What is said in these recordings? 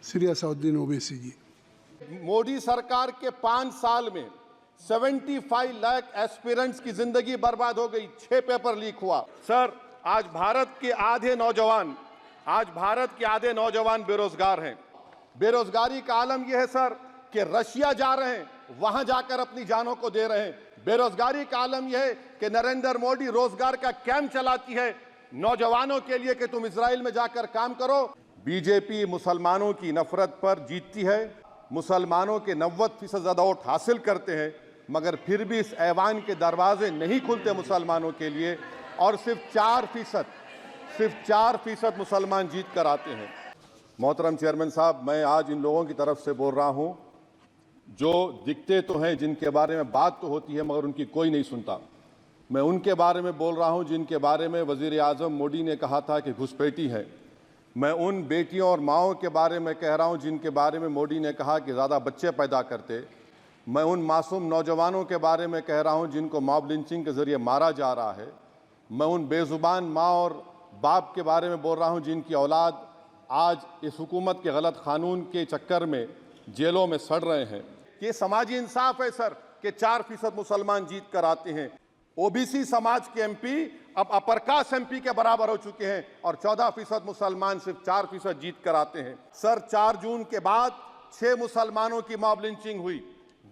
श्री असदुद्दीन ओवैसी जी। मोदी सरकार के 5 साल में 75 लाख एस्पिरेंट्स की जिंदगी बर्बाद हो गई, 6 पेपर लीक हुआ। सर, आज भारत के आधे नौजवान बेरोजगार हैं। बेरोजगारी का आलम यह है सर कि रशिया जा रहे हैं, वहां जाकर अपनी जानों को दे रहे हैं। बेरोजगारी का आलम यह है कि नरेंद्र मोदी रोजगार का कैंप चलाती है नौजवानों के लिए कि तुम इजराइल में जाकर काम करो। बीजेपी मुसलमानों की नफरत पर जीतती है, मुसलमानों के 90% ज्यादा वोट हासिल करते हैं, मगर फिर भी इस ऐवान के दरवाजे नहीं खुलते मुसलमानों के लिए, और सिर्फ 4% मुसलमान जीत कर आते हैं। मोहतरम चेयरमैन साहब, मैं आज इन लोगों की तरफ से बोल रहा हूं जो दिखते तो हैं, जिनके बारे में बात तो होती है मगर उनकी कोई नहीं सुनता। मैं उनके बारे में बोल रहा हूं जिनके बारे में वजीर आजम मोदी ने कहा था कि घुसपैठी है। मैं उन बेटियों और माओं के बारे में कह रहा हूं जिनके बारे में मोदी ने कहा कि ज़्यादा बच्चे पैदा करते। मैं उन मासूम नौजवानों के बारे में कह रहा हूं जिनको मॉब लिंचिंग के ज़रिए मारा जा रहा है। मैं उन बेजुबान माँ और बाप के बारे में बोल रहा हूं जिनकी औलाद आज इस हुकूमत के गलत कानून के चक्कर में जेलों में सड़ रहे हैं। ये समाजी इंसाफ है सर कि 4% मुसलमान जीत कर आते हैं। ओबीसी समाज के एमपी अब अपर कास्ट एमपी के बराबर हो चुके हैं और 14% मुसलमान सिर्फ 4% जीत कर आते हैं। सर, 4 जून के बाद 6 मुसलमानों की मॉब लिंचिंग हुई।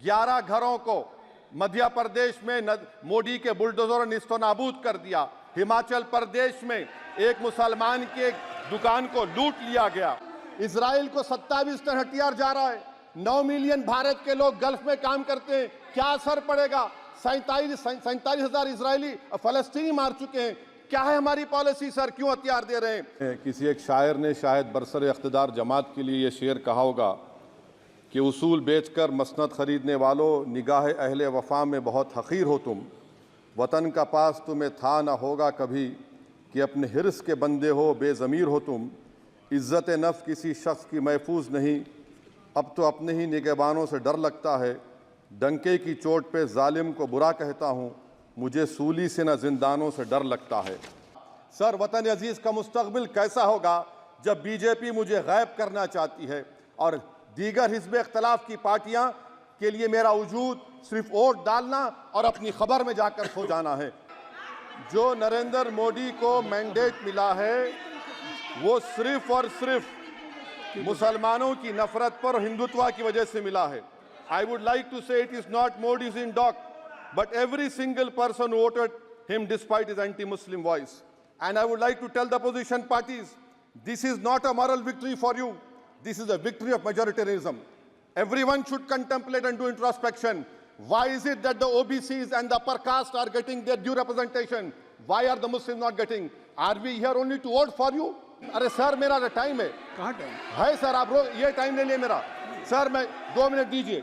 11 घरों को मध्य प्रदेश में मोदी के बुलडोजर ने निस्तनाबूद कर दिया। हिमाचल प्रदेश में एक मुसलमान के दुकान को लूट लिया गया। इजराइल को 27 टन हथियार जा रहा है। 9 मिलियन भारत के लोग गल्फ में काम करते हैं, क्या असर पड़ेगा? 47,000 इजरायली फलस्तीनी मार चुके हैं। क्या है हमारी पॉलिसी सर, क्यों हथियार दे रहे हैं? किसी एक शायर ने शायद बरसर इख्तिदार जमात के लिए ये शेर कहा होगा कि उसूल बेचकर मसनद खरीदने वालों, निगाह अहले वफा में बहुत हकीर हो तुम। वतन का पास तुम्हें था न होगा कभी कि अपने हिर्स के बंदे हो, बेज़मीर हो तुम। इज़्ज़त नफ्स किसी शख्स की महफूज नहीं, अब तो अपने ही निगहबानों से डर लगता है। डंके की चोट पे जालिम को बुरा कहता हूँ, मुझे सूली से न जिंदानों से डर लगता है। सर, वतन अजीज़ का मुस्तकबिल कैसा होगा जब बीजेपी मुझे गायब करना चाहती है और दीगर हिज़्ब इख्तिलाफ की पार्टियां के लिए मेरा वजूद सिर्फ वोट डालना और अपनी खबर में जाकर सो जाना है। जो नरेंद्र मोदी को मैंडेट मिला है वो सिर्फ और सिर्फ मुसलमानों की नफरत पर हिंदुत्व की वजह से मिला है। I would like to say it is not Modi's in dock, but every single person who voted him despite his anti-Muslim voice. And I would like to tell the opposition parties, this is not a moral victory for you. This is a victory of majoritarianism. Everyone should contemplate and do introspection. Why is it that the OBCs and the upper caste are getting their due representation? Why are the Muslims not getting? Are we here only to vote for you? अरे sir, मेरा time है। कहाँ time है sir? आप ये time ले लिए मेरा। सर, मैं 2 मिनट दीजिए।